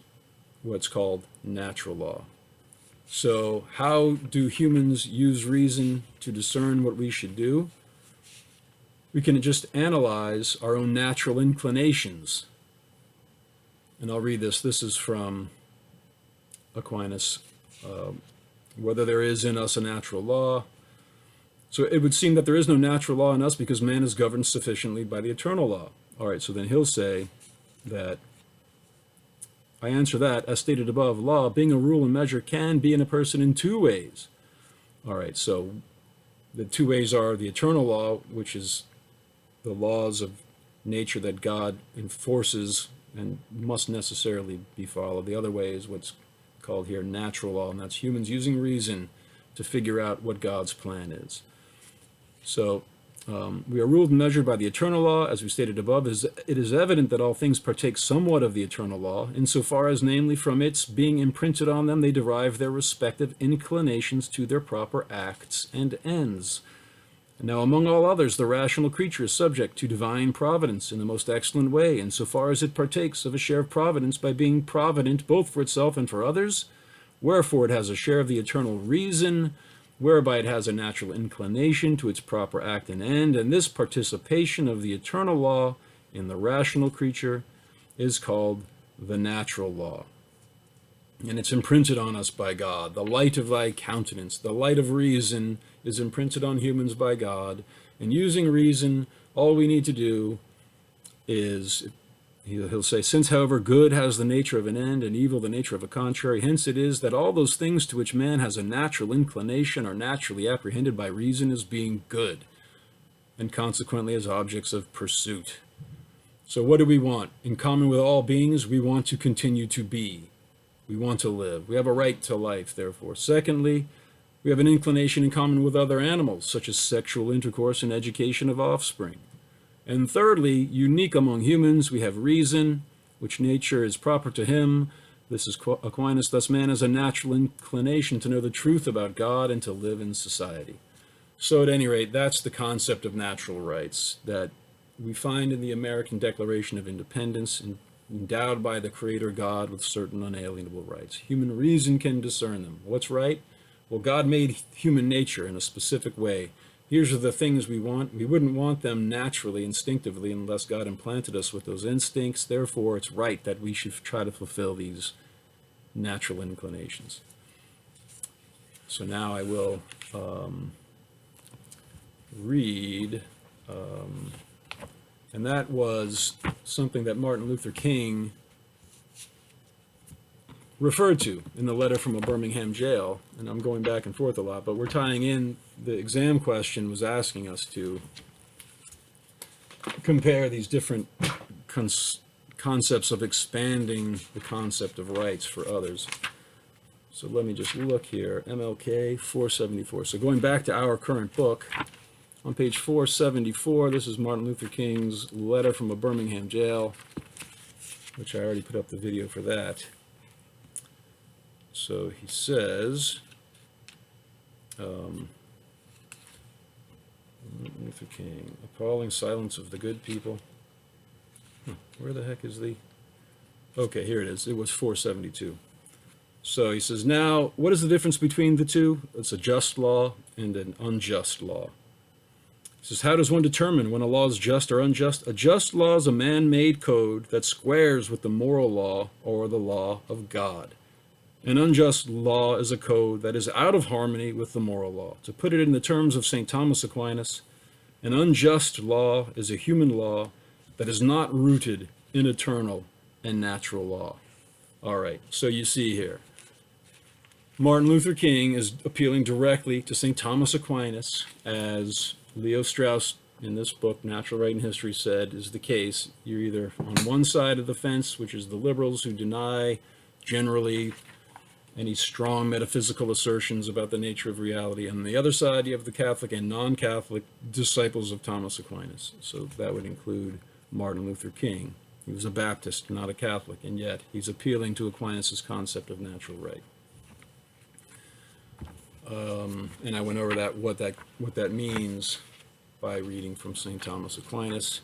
what's called natural law. So how do humans use reason to discern what we should do? We can just analyze our own natural inclinations. And I'll read this. This is from Aquinas. whether there is in us a natural law. So it would seem that there is no natural law in us because man is governed sufficiently by the eternal law. All right, so then he'll say that, I answer that, as stated above, law, being a rule and measure, can be in a person in two ways. All right, so the two ways are the eternal law, which is the laws of nature that God enforces and must necessarily be followed. The other way is what's called here natural law, and that's humans using reason to figure out what God's plan is. So we are ruled and measured by the eternal law, as we stated above. It is evident that all things partake somewhat of the eternal law, insofar as, namely, from its being imprinted on them, they derive their respective inclinations to their proper acts and ends. Now, among all others, the rational creature is subject to divine providence in the most excellent way, insofar as it partakes of a share of providence by being provident both for itself and for others, wherefore it has a share of the eternal reason, whereby it has a natural inclination to its proper act and end, and this participation of the eternal law in the rational creature is called the natural law. And it's imprinted on us by God. The light of thy countenance, the light of reason, is imprinted on humans by God. And using reason, all we need to do is, he'll say, since, however, good has the nature of an end and evil the nature of a contrary, hence it is that all those things to which man has a natural inclination are naturally apprehended by reason as being good, and consequently as objects of pursuit. So what do we want? In common with all beings, we want to continue to be. We want to live. We have a right to life, therefore. Secondly, we have an inclination in common with other animals, such as sexual intercourse and education of offspring. And thirdly, unique among humans, we have reason, which nature is proper to him. This is Aquinas. Thus man has a natural inclination to know the truth about God and to live in society. So at any rate, that's the concept of natural rights that we find in the American Declaration of Independence, endowed by the Creator God with certain unalienable rights. Human reason can discern them. What's right? Well, God made human nature in a specific way. Here's are the things we want. We wouldn't want them naturally, instinctively, unless God implanted us with those instincts. Therefore, it's right that we should try to fulfill these natural inclinations. So now I will read, and that was something that Martin Luther King referred to in the letter from a Birmingham jail, and I'm going back and forth a lot, but we're tying in, the exam question was asking us to compare these different concepts of expanding the concept of rights for others. So let me just look here, MLK 474. So going back to our current book, on page 474, this is Martin Luther King's letter from a Birmingham jail, which I already put up the video for that. So he says, Luther King, appalling silence of the good people. Where the heck is the... Okay, here it is. It was 472. So he says, now, what is the difference between the two? It's a just law and an unjust law. He says, how does one determine when a law is just or unjust? A just law is a man-made code that squares with the moral law or the law of God. An unjust law is a code that is out of harmony with the moral law. To put it in the terms of St. Thomas Aquinas, an unjust law is a human law that is not rooted in eternal and natural law. All right, so you see here, Martin Luther King is appealing directly to St. Thomas Aquinas, as Leo Strauss in this book, Natural Right and History, said is the case. You're either on one side of the fence, which is the liberals who deny generally any strong metaphysical assertions about the nature of reality. On the other side, you have the Catholic and non-Catholic disciples of Thomas Aquinas. So that would include Martin Luther King. He was a Baptist, not a Catholic, and yet he's appealing to Aquinas' concept of natural right. And I went over that what that means by reading from St. Thomas Aquinas.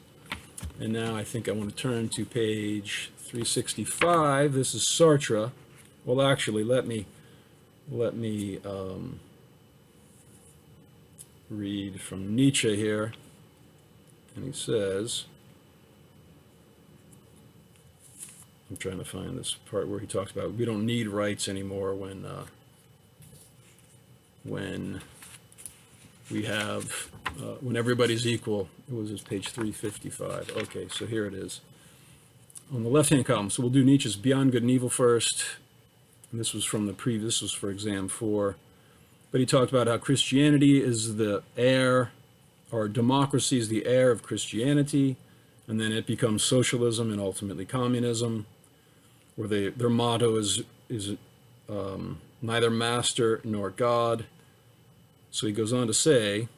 And now I think I want to turn to page 365. This is Sartre. Well, actually, let me read from Nietzsche here. And he says, I'm trying to find this part where he talks about we don't need rights anymore when when we have, when everybody's equal. It was page 355. Okay, so here it is. On the left-hand column, so we'll do Nietzsche's Beyond Good and Evil first. And this was from the previous, this was for exam 4. But he talked about how Christianity is the heir, or democracy is the heir of Christianity, and then it becomes socialism and ultimately communism, where their motto is neither master nor God. So he goes on to say,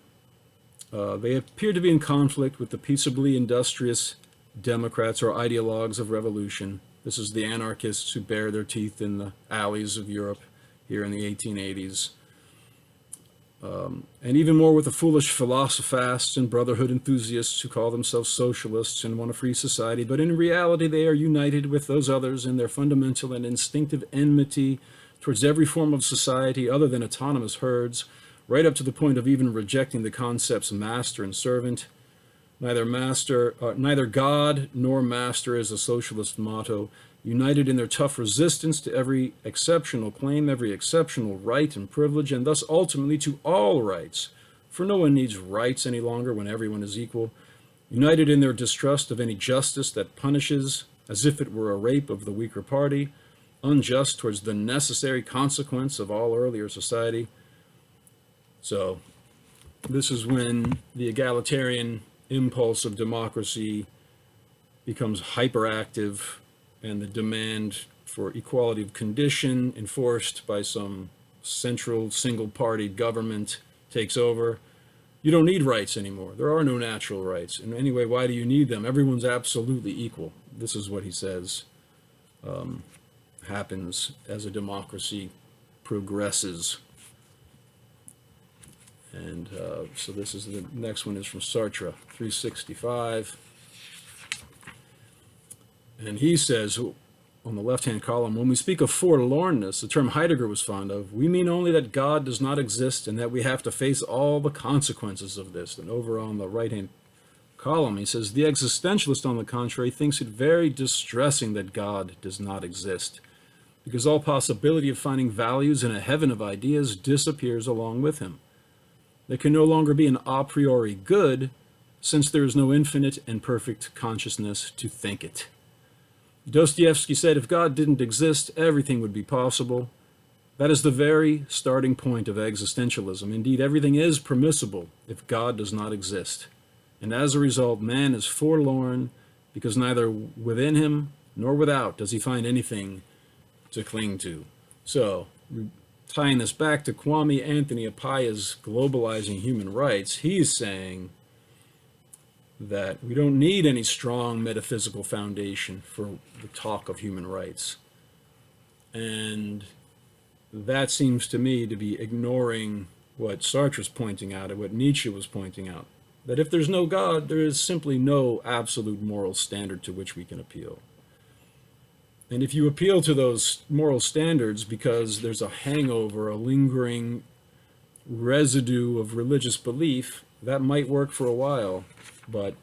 they appear to be in conflict with the peaceably industrious Democrats or ideologues of revolution. This is the anarchists who bare their teeth in the alleys of Europe here in the 1880s. And even more with the foolish philosophists and brotherhood enthusiasts who call themselves socialists and want a free society, but in reality they are united with those others in their fundamental and instinctive enmity towards every form of society other than autonomous herds, right up to the point of even rejecting the concepts master and servant. Neither God nor master is a socialist motto, united in their tough resistance to every exceptional claim, every exceptional right and privilege, and thus ultimately to all rights, for no one needs rights any longer when everyone is equal, united in their distrust of any justice that punishes as if it were a rape of the weaker party, unjust towards the necessary consequence of all earlier society. So this is when the egalitarian impulse of democracy becomes hyperactive and the demand for equality of condition enforced by some central single-party government takes over. You don't need rights anymore. There are no natural rights. And anyway, why do you need them? Everyone's absolutely equal. This is what he says happens as a democracy progresses. And so this is the next one is from Sartre, 365. And he says, on the left-hand column, when we speak of forlornness, the term Heidegger was fond of, we mean only that God does not exist and that we have to face all the consequences of this. And over on the right-hand column, he says, the existentialist, on the contrary, thinks it very distressing that God does not exist, because all possibility of finding values in a heaven of ideas disappears along with him. There can no longer be an a priori good, since there is no infinite and perfect consciousness to think it. Dostoevsky said if God didn't exist, everything would be possible. That is the very starting point of existentialism. Indeed, everything is permissible if God does not exist. And as a result, man is forlorn because neither within him nor without does he find anything to cling to. So, tying this back to Kwame Anthony Appiah's Globalizing Human Rights, he's saying that we don't need any strong metaphysical foundation for the talk of human rights. And that seems to me to be ignoring what Sartre's pointing out and what Nietzsche was pointing out, that if there's no God, there is simply no absolute moral standard to which we can appeal. And if you appeal to those moral standards because there's a hangover, a lingering residue of religious belief, that might work for a while, but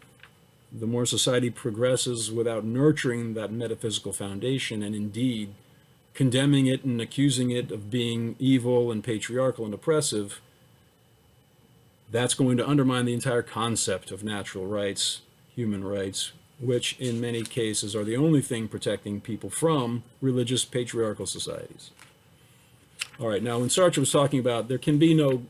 the more society progresses without nurturing that metaphysical foundation and indeed condemning it and accusing it of being evil and patriarchal and oppressive, that's going to undermine the entire concept of natural rights, human rights, which in many cases are the only thing protecting people from religious patriarchal societies. All right, now when Sartre was talking about there can be no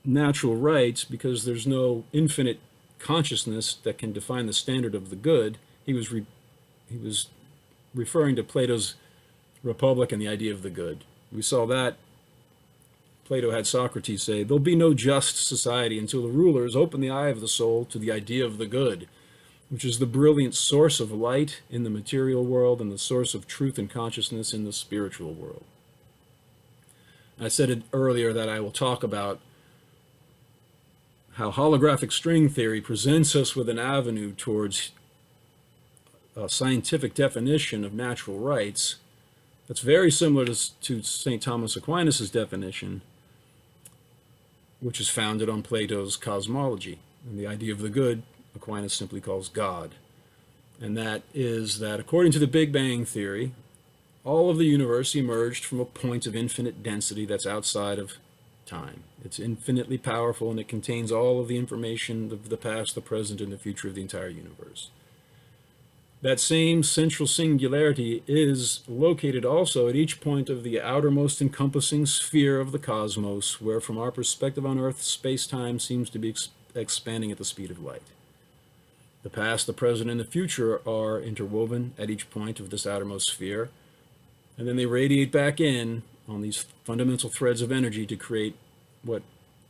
natural rights because there's no infinite consciousness that can define the standard of the good, he was referring to Plato's Republic and the idea of the good. We saw that Plato had Socrates say, there'll be no just society until the rulers open the eye of the soul to the idea of the good, which is the brilliant source of light in the material world and the source of truth and consciousness in the spiritual world. I said it earlier that I will talk about how holographic string theory presents us with an avenue towards a scientific definition of natural rights that's very similar to St. Thomas Aquinas' definition, which is founded on Plato's cosmology. And the idea of the good, Aquinas simply calls God. And that is that according to the Big Bang theory, all of the universe emerged from a point of infinite density that's outside of time. It's infinitely powerful, and it contains all of the information of the past, the present, and the future of the entire universe. That same central singularity is located also at each point of the outermost encompassing sphere of the cosmos, where from our perspective on Earth, space-time seems to be expanding at the speed of light. The past, the present, and the future are interwoven at each point of this outermost sphere, and then they radiate back in on these fundamental threads of energy to create what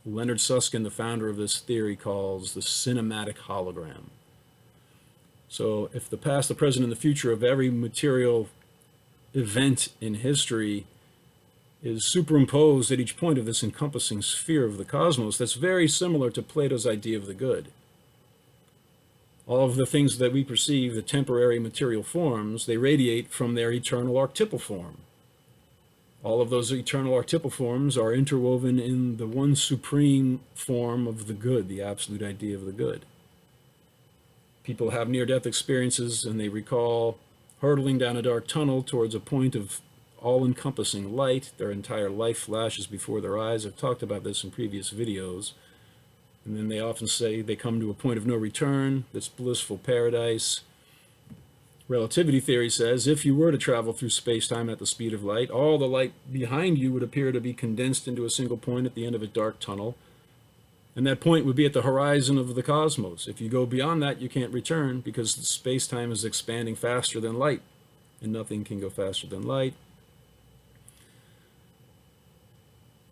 Leonard Susskind, the founder of this theory, calls the cinematic hologram. So if the past, the present, and the future of every material event in history is superimposed at each point of this encompassing sphere of the cosmos, that's very similar to Plato's idea of the good. All of the things that we perceive, the temporary material forms, they radiate from their eternal archetypal form. All of those eternal archetypal forms are interwoven in the one supreme form of the good, the absolute idea of the good. People have near-death experiences, and they recall hurtling down a dark tunnel towards a point of all-encompassing light. Their entire life flashes before their eyes. I've talked about this in previous videos. And then they often say they come to a point of no return, this blissful paradise. Relativity theory says if you were to travel through space-time at the speed of light, all the light behind you would appear to be condensed into a single point at the end of a dark tunnel. And that point would be at the horizon of the cosmos. If you go beyond that, you can't return because space-time is expanding faster than light, and nothing can go faster than light.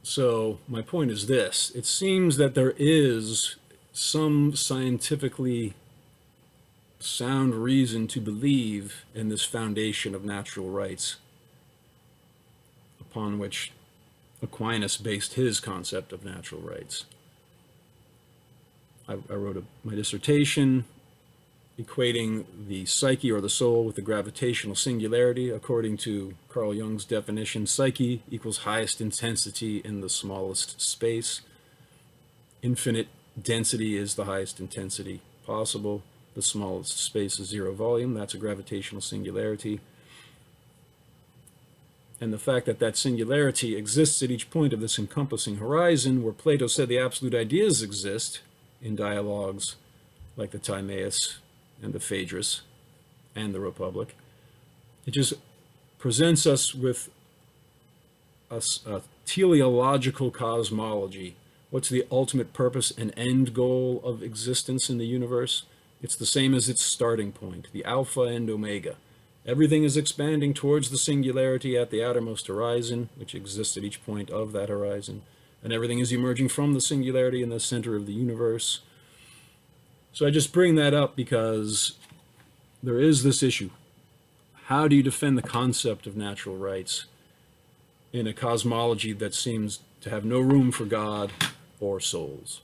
So my point is this. It seems that there is some scientifically sound reason to believe in this foundation of natural rights upon which Aquinas based his concept of natural rights. I wrote my dissertation equating the psyche or the soul with the gravitational singularity. According to Carl Jung's definition, psyche equals highest intensity in the smallest space. Infinite density is the highest intensity possible. The smallest space is zero volume. That's a gravitational singularity. And the fact that that singularity exists at each point of this encompassing horizon, where Plato said the absolute ideas exist in dialogues like the Timaeus and the Phaedrus and the Republic, it just presents us with a teleological cosmology. What's the ultimate purpose and end goal of existence in the universe? It's the same as its starting point, the alpha and omega. Everything is expanding towards the singularity at the outermost horizon, which exists at each point of that horizon. And everything is emerging from the singularity in the center of the universe. So I just bring that up because there is this issue. How do you defend the concept of natural rights in a cosmology that seems to have no room for God or souls?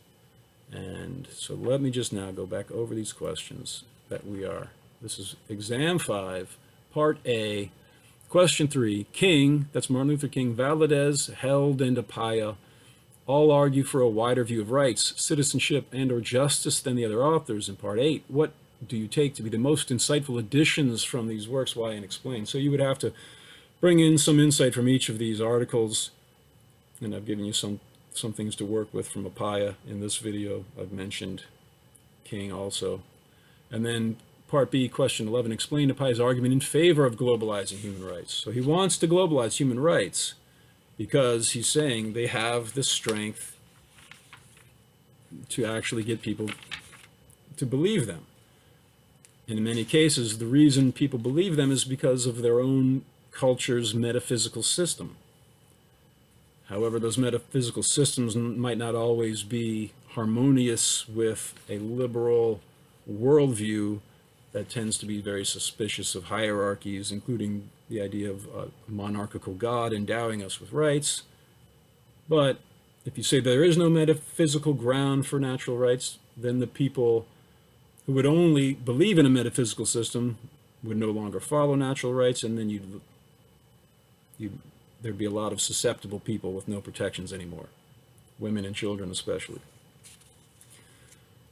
And so let me just now go back over these questions that this is exam 5, part A, question 3. King, that's Martin Luther King, Valadez, Held, and Appiah all argue for a wider view of rights, citizenship, and or justice than the other authors. In part 8, what do you take to be the most insightful additions from these works? Why and explain. So you would have to bring in some insight from each of these articles, and I've given you some things to work with from Appiah in this video. I've mentioned King also. And then part B, question 11, explain Appiah's argument in favor of globalizing human rights. So he wants to globalize human rights because he's saying they have the strength to actually get people to believe them. And in many cases, the reason people believe them is because of their own culture's metaphysical system. However, those metaphysical systems might not always be harmonious with a liberal worldview that tends to be very suspicious of hierarchies, including the idea of a monarchical God endowing us with rights. But if you say there is no metaphysical ground for natural rights, then the people who would only believe in a metaphysical system would no longer follow natural rights, and then there'd be a lot of susceptible people with no protections anymore, women and children especially.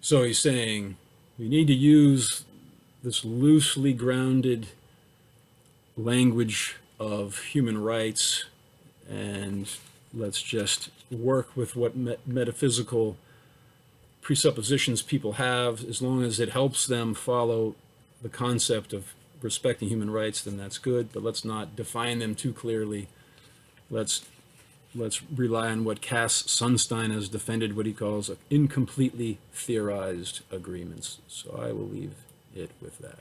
So he's saying we need to use this loosely grounded language of human rights, and let's just work with what metaphysical presuppositions people have. As long as it helps them follow the concept of respecting human rights, then that's good, but let's not define them too clearly. Let's rely on what Cass Sunstein has defended, what he calls incompletely theorized agreements. So I will leave it with that.